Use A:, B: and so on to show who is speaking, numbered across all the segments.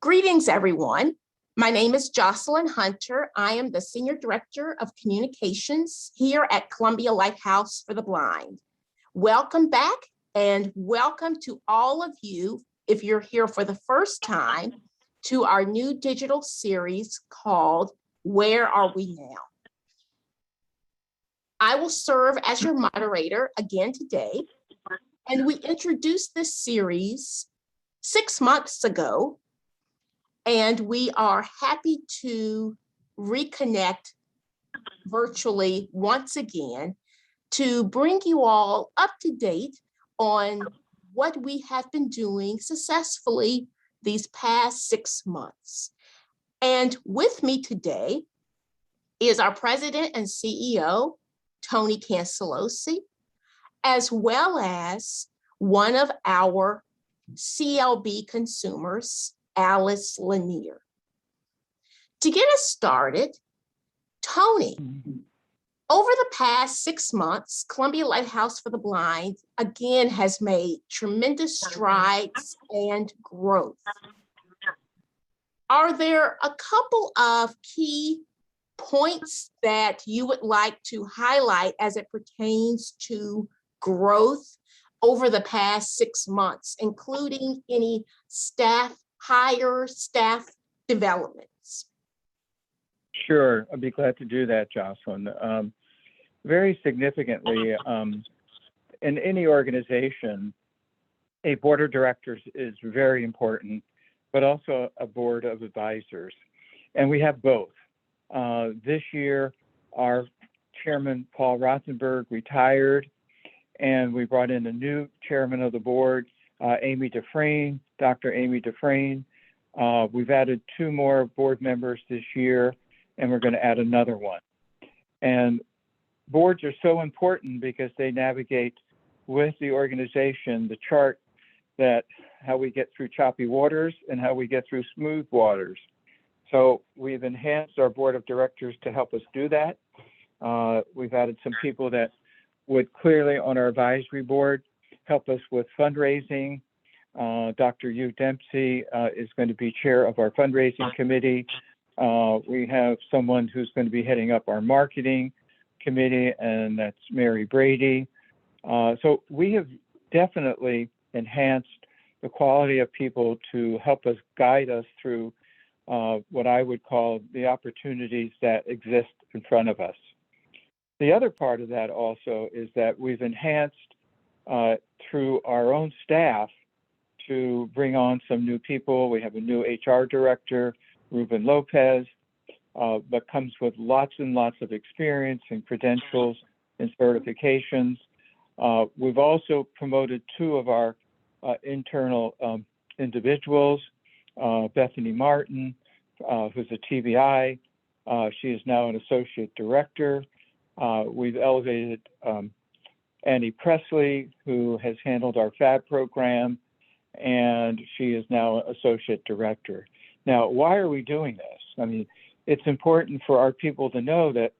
A: Greetings, everyone. My name is Jocelyn Hunter. I am the Senior Director of Communications here at Columbia Lighthouse for the Blind. Welcome back and welcome to all of you, if you're here for the first time, to our new digital series called Where Are We Now? I will serve as your moderator again today, and we introduced this series 6 months ago. And we are happy to reconnect virtually once again to bring you all up to date on what we have been doing successfully these past 6 months. And with me today is our President and CEO, Tony Cancelosi, as well as one of our CLB consumers, Alice Lanier. To get us started, Tony, over the past 6 months, Columbia Lighthouse for the Blind again has made tremendous strides and growth. Are there a couple of key points that you would like to highlight as it pertains to growth over the past 6 months, including any staff hires, staff developments?
B: Sure, I'd be glad to do that, Jocelyn. Very significantly, in any organization, a board of directors is very important, but also a board of advisors. And we have both. This year, our chairman, Paul Rothenberg, retired, and we brought in a new chairman of the board, Amy Dufresne, Dr. Amy Dufresne. We've added 2 more board members this year, and we're going to add another one. And boards are so important because they navigate with the organization the chart that how we get through choppy waters and how we get through smooth waters. So we've enhanced our board of directors to help us do that. We've added some people that would clearly on our advisory board help us with fundraising. Dr. Hugh Dempsey is going to be chair of our fundraising committee. We have someone who's going to be heading up our marketing committee, and that's Mary Brady. So we have definitely enhanced the quality of people to help us guide us through what I would call the opportunities that exist in front of us. The other part of that also is that we've enhanced through our own staff to bring on some new people. We have a new HR director, Ruben Lopez, that comes with lots and lots of experience and credentials and certifications. We've also promoted 2 of our internal individuals, Bethany Martin, who's a TBI. She is now an associate director. We've elevated Annie Presley, who has handled our FAB program, and she is now associate director. Now, why are we doing this? I mean, it's important for our people to know that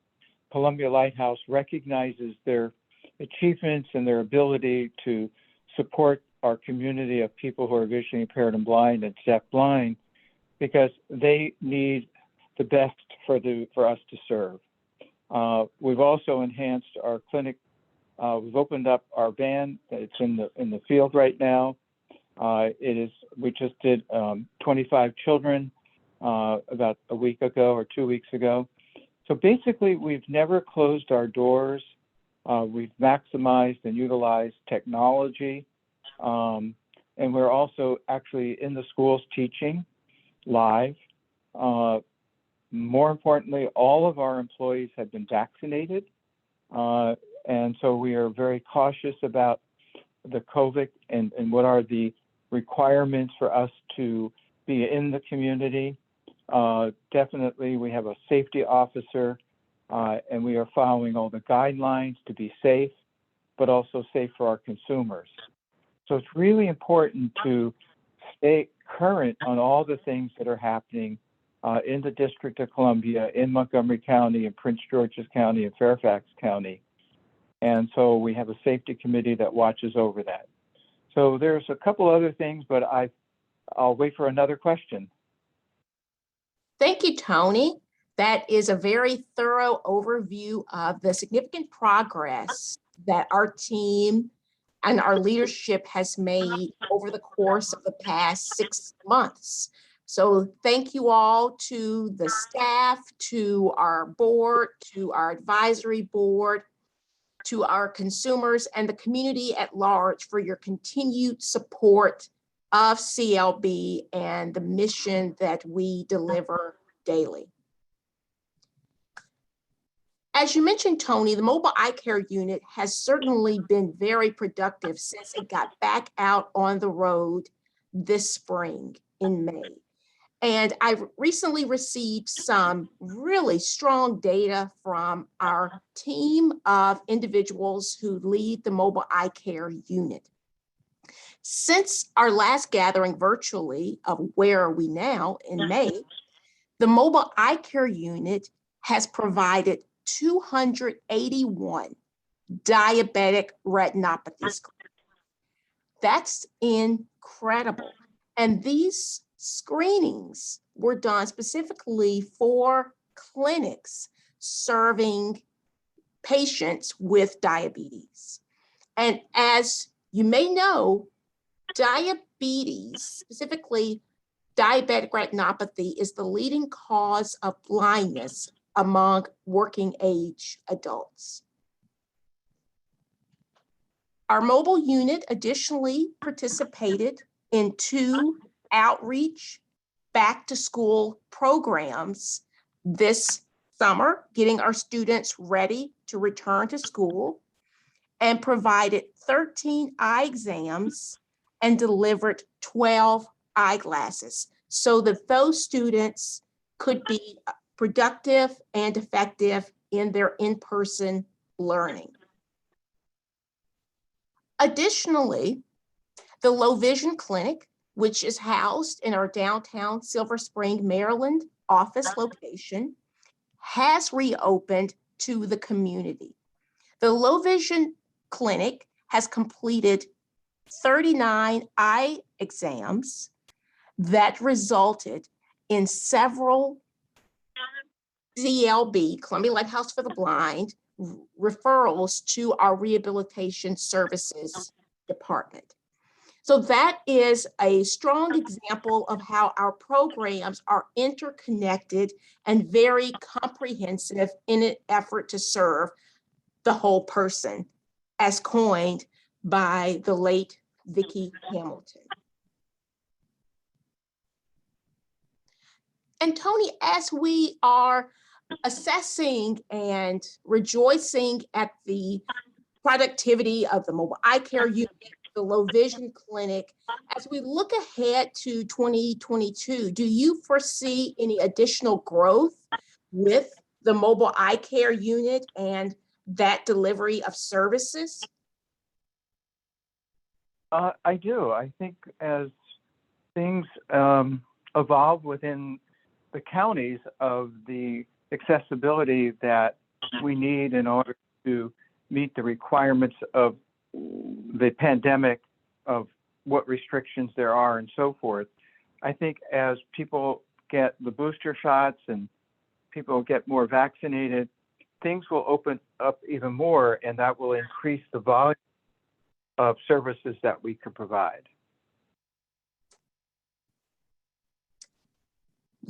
B: Columbia Lighthouse recognizes their achievements and their ability to support our community of people who are visually impaired and blind and deafblind, because they need the best for us to serve. We've also enhanced our clinic. We've opened up our van. It's in the field right now. We just did 25 children about a week ago or 2 weeks ago. So basically, we've never closed our doors. We've maximized and utilized technology. And we're also actually in the schools teaching live. More importantly, all of our employees have been vaccinated. And so we are very cautious about the COVID and what are the requirements for us to be in the community. Definitely, we have a safety officer, and we are following all the guidelines to be safe, but also safe for our consumers. So it's really important to stay current on all the things that are happening in the District of Columbia, in Montgomery County, in Prince George's County, and Fairfax County. And so we have a safety committee that watches over that. So there's a couple other things, but I'll wait for another question.
A: Thank you, Tony. That is a very thorough overview of the significant progress that our team and our leadership has made over the course of the past 6 months. So thank you all to the staff, to our board, to our advisory board, to our consumers and the community at large for your continued support of CLB and the mission that we deliver daily. As you mentioned, Tony, the mobile eye care unit has certainly been very productive since it got back out on the road this spring in May. And I've recently received some really strong data from our team of individuals who lead the mobile eye care unit. Since our last gathering virtually of Where Are We Now in May, the mobile eye care unit has provided 281 diabetic retinopathy screenings. That's incredible. And these screenings were done specifically for clinics serving patients with diabetes. And as you may know, diabetes, specifically diabetic retinopathy, is the leading cause of blindness among working age adults. Our mobile unit additionally participated in 2 outreach back to school programs this summer, getting our students ready to return to school, and provided 13 eye exams and delivered 12 eyeglasses so that those students could be productive and effective in their in-person learning. Additionally, the Low Vision Clinic, which is housed in our downtown Silver Spring, Maryland office location, has reopened to the community. The Low Vision Clinic has completed 39 eye exams that resulted in several CLB, Columbia Lighthouse for the Blind, referrals to our rehabilitation services department. So that is a strong example of how our programs are interconnected and very comprehensive in an effort to serve the whole person, as coined by the late Vicki Hamilton. And Tony, as we are assessing and rejoicing at the productivity of the mobile eye care unit, the Low Vision Clinic, as we look ahead to 2022, do you foresee any additional growth with the mobile eye care unit and that delivery of services?
B: I do. I think as things evolve within the counties of the accessibility that we need in order to meet the requirements of the pandemic, of what restrictions there are and so forth. I think as people get the booster shots and people get more vaccinated, things will open up even more, and that will increase the volume of services that we can provide.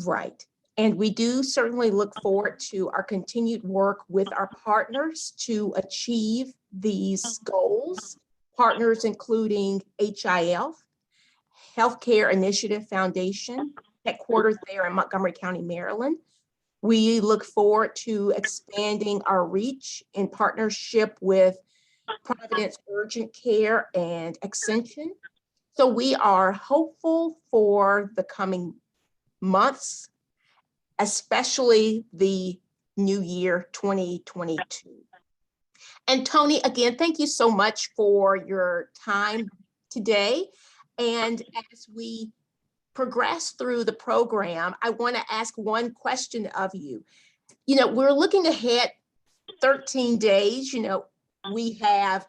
A: Right. And we do certainly look forward to our continued work with our partners to achieve these goals. Partners including HIF, Healthcare Initiative Foundation, headquartered there in Montgomery County, Maryland. We look forward to expanding our reach in partnership with Providence Urgent Care and Extension. So we are hopeful for the coming months, especially the new year 2022. And Tony, again, thank you so much for your time today. And as we progress through the program, I want to ask one question of you. You know, we're looking ahead 13 days, you know, we have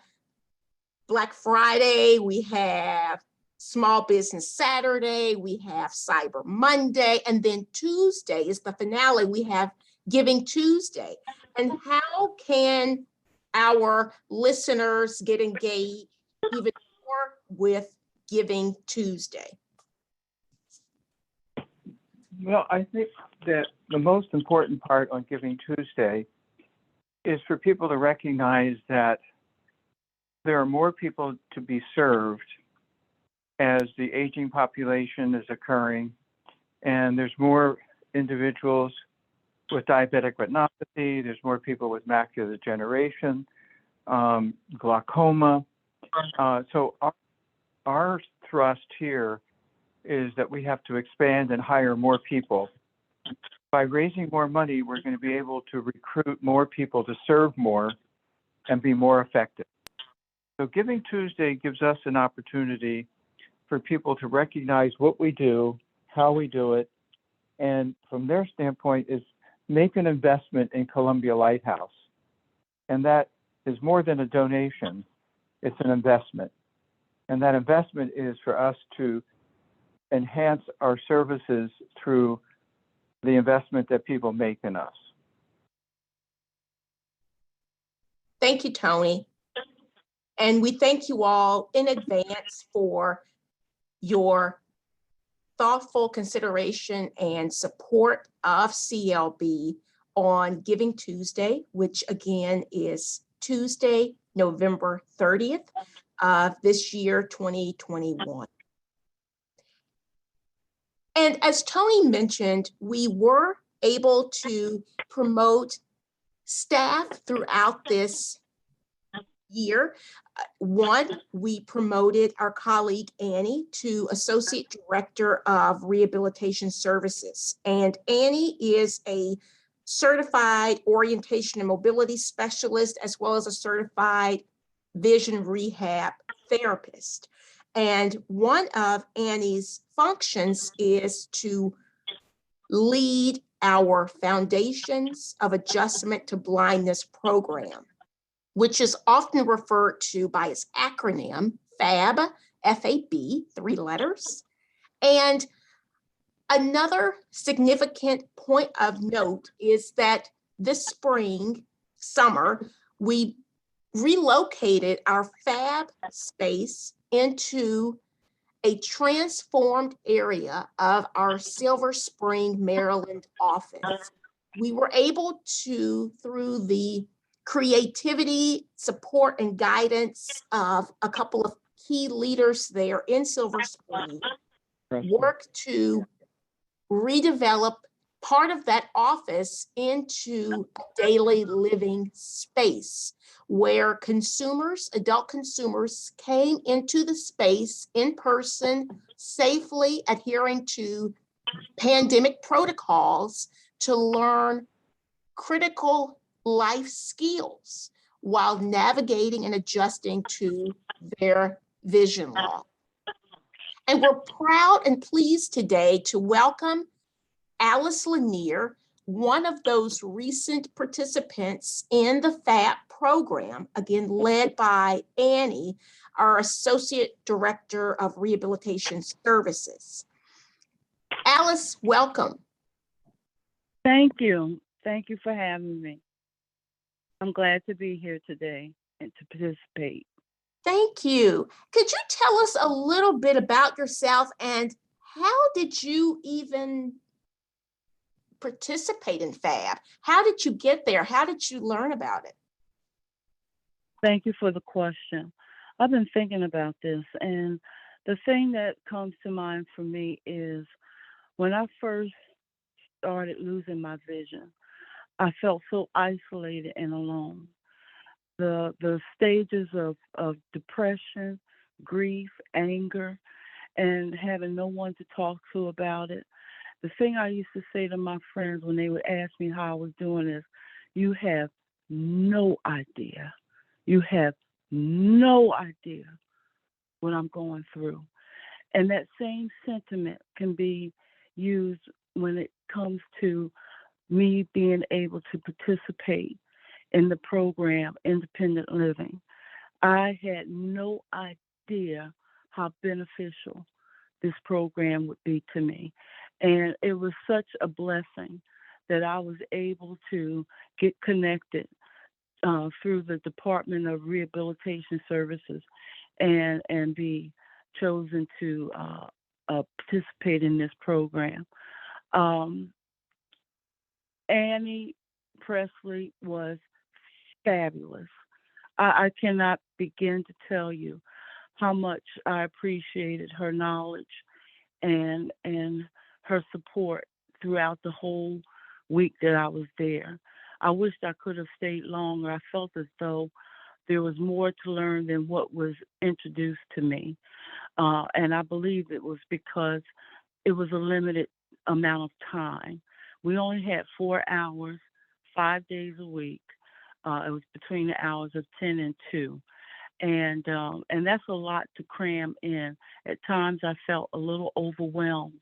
A: Black Friday, we have Small Business Saturday, we have Cyber Monday, and then Tuesday is the finale. We have Giving Tuesday. And how can our listeners get engaged even more with Giving Tuesday?
B: Well, I think that the most important part on Giving Tuesday is for people to recognize that there are more people to be served as the aging population is occurring, and there's more individuals with diabetic retinopathy, there's more people with macular degeneration, glaucoma. So our thrust here is that we have to expand and hire more people. By raising more money, we're going to be able to recruit more people to serve more and be more effective. So Giving Tuesday gives us an opportunity for people to recognize what we do, how we do it, and from their standpoint is make an investment in Columbia Lighthouse. And that is more than a donation, it's an investment. And that investment is for us to enhance our services through the investment that people make in us.
A: Thank you, Tony. And we thank you all in advance for your thoughtful consideration and support of CLB on Giving Tuesday, which again is Tuesday, November 30th of this year, 2021. And as Tony mentioned, we were able to promote staff throughout this year. One, we promoted our colleague Annie to Associate Director of Rehabilitation Services. And Annie is a certified orientation and mobility specialist, as well as a certified vision rehab therapist. And one of Annie's functions is to lead our Foundations of Adjustment to Blindness program, which is often referred to by its acronym, FAB, F-A-B, 3 letters. And another significant point of note is that this summer, we relocated our FAB space into a transformed area of our Silver Spring, Maryland office. We were able to, through the creativity, support, and guidance of a couple of key leaders there in Silver Spring, work to redevelop part of that office into a daily living space where consumers, adult consumers, came into the space in person, safely adhering to pandemic protocols to learn critical life skills while navigating and adjusting to their vision loss. And we're proud and pleased today to welcome Alice Lanier, one of those recent participants in the FAP program, again, led by Annie, our Associate Director of Rehabilitation Services. Alice, welcome.
C: Thank you. Thank you for having me. I'm glad to be here today and to participate.
A: Thank you. Could you tell us a little bit about yourself and how did you even participate in FAB? How did you get there? How did you learn about it?
C: Thank you for the question. I've been thinking about this, and the thing that comes to mind for me is when I first started losing my vision, I felt so isolated and alone. The stages of depression, grief, anger, and having no one to talk to about it. The thing I used to say to my friends when they would ask me how I was doing is, you have no idea. You have no idea what I'm going through. And that same sentiment can be used when it comes to me being able to participate in the program, Independent Living. I had no idea how beneficial this program would be to me. And it was such a blessing that I was able to get connected through the Department of Rehabilitation Services and be chosen to participate in this program. Um, Annie Presley was fabulous. I cannot begin to tell you how much I appreciated her knowledge and her support throughout the whole week that I was there. I wished I could have stayed longer. I felt as though there was more to learn than what was introduced to me. And I believe it was because it was a limited amount of time. We only had 4 hours, 5 days a week. It was between the hours of 10 and 2. And that's a lot to cram in. At times I felt a little overwhelmed,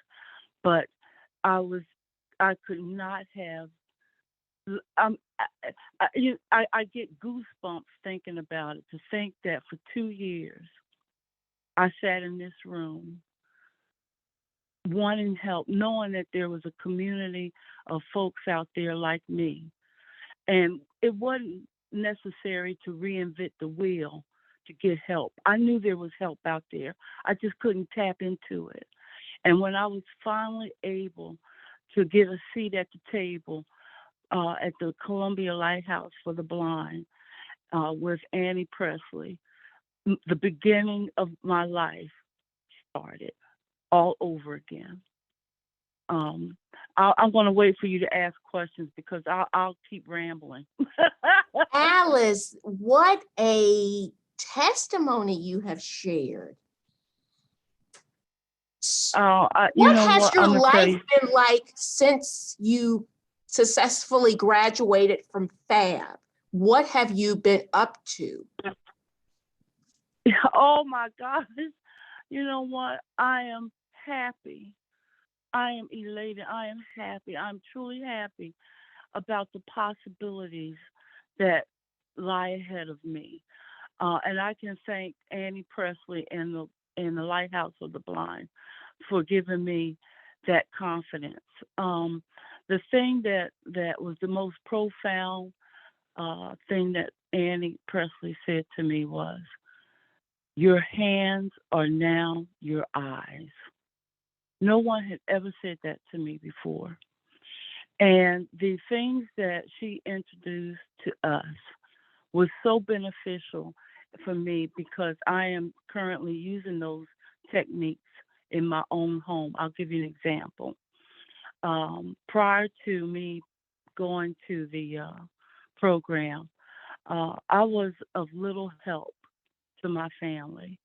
C: but I could not have. I get goosebumps thinking about it. To think that for 2 years I sat in this room wanting help, knowing that there was a community of folks out there like me, and it wasn't necessary to reinvent the wheel to get help. I knew there was help out there. I just couldn't tap into it. And when I was finally able to get a seat at the table at the Columbia Lighthouse for the Blind with Annie Presley, the beginning of my life started all over again. I'm going to wait for you to ask questions because I'll keep rambling.
A: Alice, what a testimony you have shared.
C: You
A: What
C: know
A: has
C: what?
A: your
C: I'm gonna tell
A: life
C: you.
A: been like since you successfully graduated from FAB? What have you been up to?
C: Oh my gosh. You know what? I am happy. I am elated. I am happy. I'm truly happy about the possibilities that lie ahead of me. And I can thank Annie Presley and the Lighthouse of the Blind for giving me that confidence. The thing that was the most profound thing that Annie Presley said to me was, "Your hands are now your eyes." No one had ever said that to me before. And the things that she introduced to us was so beneficial for me because I am currently using those techniques in my own home. I'll give you an example. Prior to me going to the program, I was of little help to my family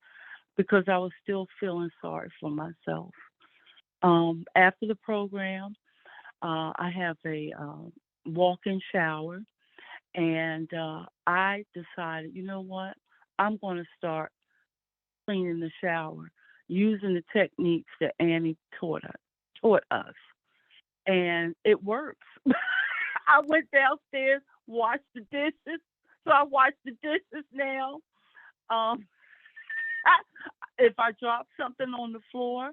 C: because I was still feeling sorry for myself. After the program, I have a walk-in shower, and I decided, you know what? I'm going to start cleaning the shower using the techniques that Annie taught us, and it works. I went downstairs, washed the dishes, so I wash the dishes now. Um, if I drop something on the floor,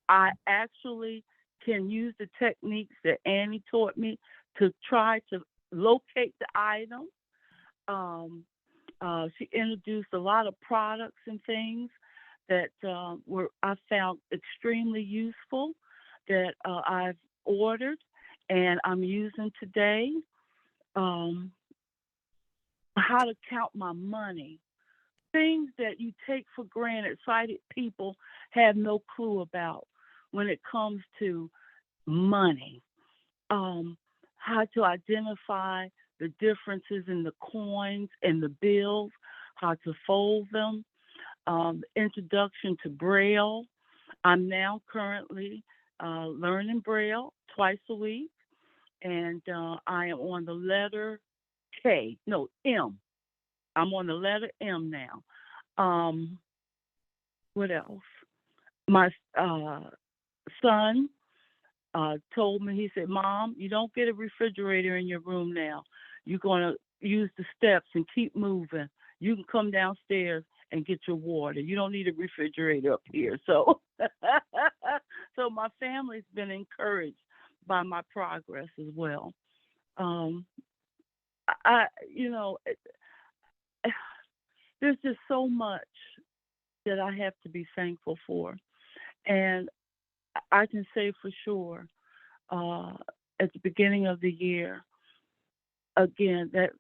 C: I actually can use the techniques that Annie taught me to try to locate the item. Um, she introduced a lot of products and things that were I found extremely useful that I've ordered and I'm using today. Um, how to count my money, things that you take for granted, sighted people have no clue about when it comes to money. How to identify the differences in the coins and the bills, how to fold them, introduction to Braille. I'm now currently learning Braille twice a week, and I am on the letter M. I'm on the letter M now. Um, what else? My son told me, he said, "Mom, you don't get a refrigerator in your room now. You're going to use the steps and keep moving. You can come downstairs and get your water. You don't need a refrigerator up here. So, so my family's been encouraged by my progress as well. Um, I, you know, there's just so much that I have to be thankful for, and I can say for sure, uh, at the beginning of the year, again, that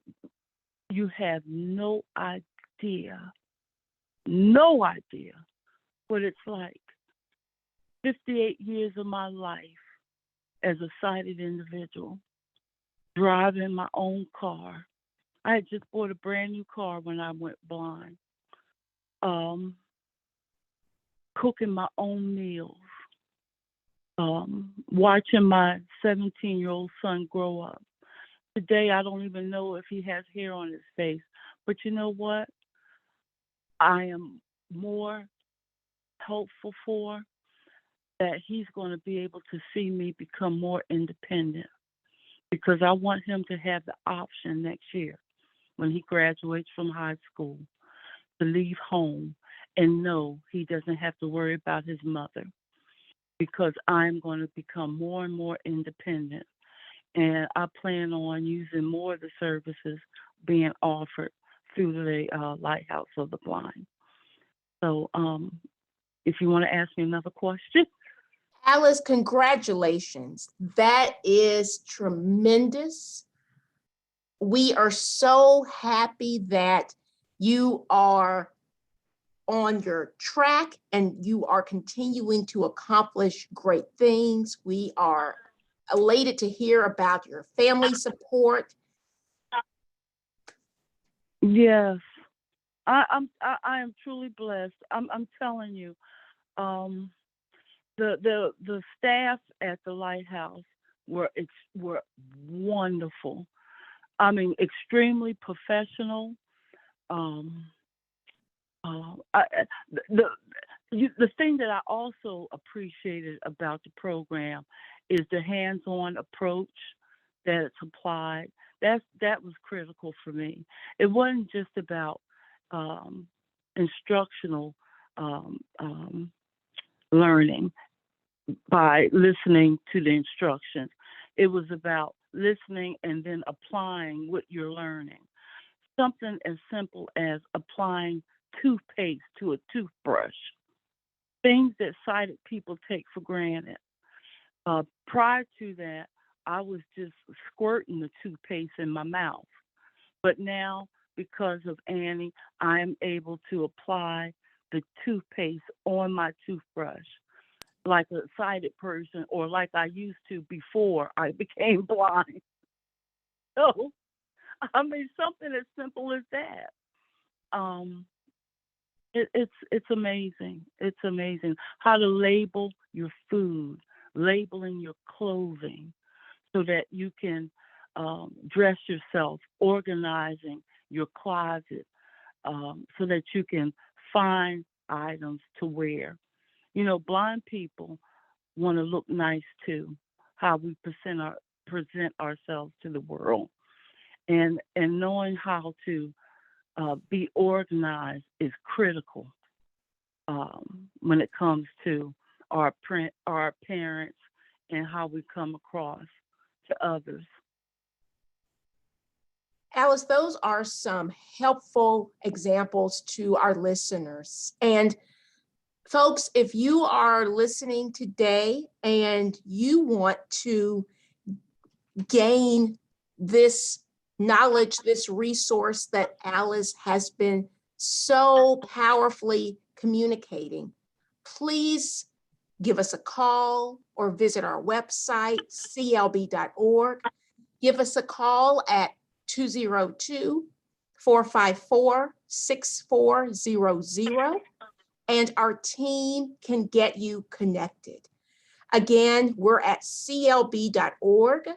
C: you have no idea what it's like. 58 years of my life as a sighted individual, driving my own car. I had just bought a brand new car when I went blind. Um, Cooking my own meals, watching my 17-year-old son grow up. Today, I don't even know if he has hair on his face. But you know what? I am more hopeful for that he's going to be able to see me become more independent, because I want him to have the option next year when he graduates from high school to leave home and know he doesn't have to worry about his mother, because I'm going to become more and more independent. And I plan on using more of the services being offered through the Lighthouse of the Blind. So if you want to ask me another question.
A: Alice, congratulations. That is tremendous. We are so happy that you are on your track and you are continuing to accomplish great things. We are elated to hear about your family support.
C: Yes, I am truly blessed. I'm telling you, um, the staff at the Lighthouse were wonderful. I mean, extremely professional. Um, the the thing that I also appreciated about the program is the hands-on approach that it's applied. That was critical for me. It wasn't just about um, instructional um, um, learning by listening to the instructions. It was about listening and then applying what you're learning. Something as simple as applying toothpaste to a toothbrush, things that sighted people take for granted. Prior to that, I was just squirting the toothpaste in my mouth. But now, because of Annie, I am able to apply the toothpaste on my toothbrush like a sighted person, or like I used to before I became blind. So, I mean, something as simple as that. Um, it's amazing. It's amazing how to label your food, labeling your clothing, so that you can dress yourself, organizing your closet, so that you can find items to wear. You know, blind people want to look nice too. How we present ourselves to the world, and knowing how to be organized is critical when it comes to our parents and how we come across to others.
A: Alice, those are some helpful examples to our listeners. And folks, if you are listening today and you want to gain this knowledge, this resource that Alice has been so powerfully communicating, please give us a call or visit our website, clb.org. Give us a call at 202-454-6400, and our team can get you connected. Again, we're at clb.org,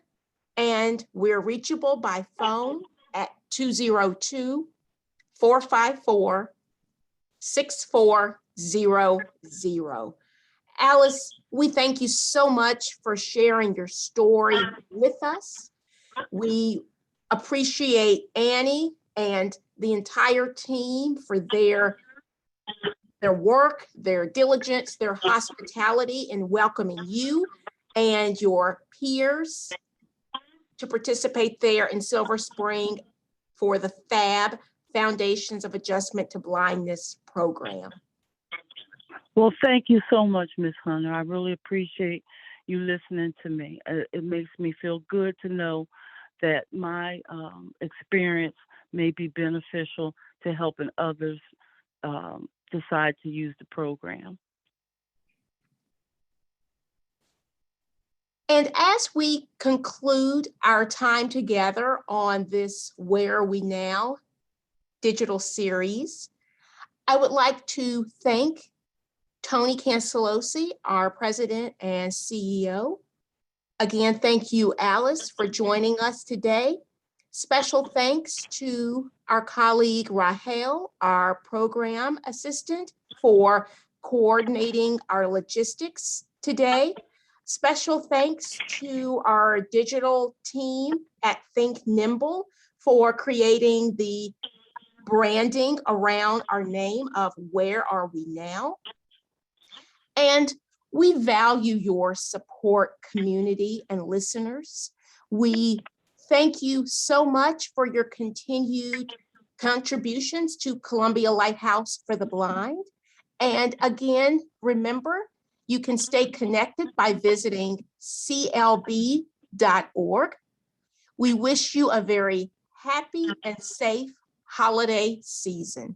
A: and we're reachable by phone at 202-454-6400. Alice, we thank you so much for sharing your story with us. We appreciate Annie and the entire team for their their work, their diligence, their hospitality in welcoming you and your peers to participate there in Silver Spring for the FAB, Foundations of Adjustment to Blindness program.
C: Well, thank you so much, Ms. Hunter. I really appreciate you listening to me. It makes me feel good to know that my experience may be beneficial to helping others decide to use the program.
A: And as we conclude our time together on this Where Are We Now digital series, I would like to thank Tony Cancelosi, our president and CEO. Again, thank you, Alice, for joining us today. Special thanks to our colleague Rahel, our program assistant, for coordinating our logistics today. Special thanks to our digital team at Think Nimble for creating the branding around our name of Where Are We Now? And we value your support, community and listeners. We thank you so much for your continued contributions to Columbia Lighthouse for the Blind. And again, remember, you can stay connected by visiting clb.org. We wish you a very happy and safe holiday season.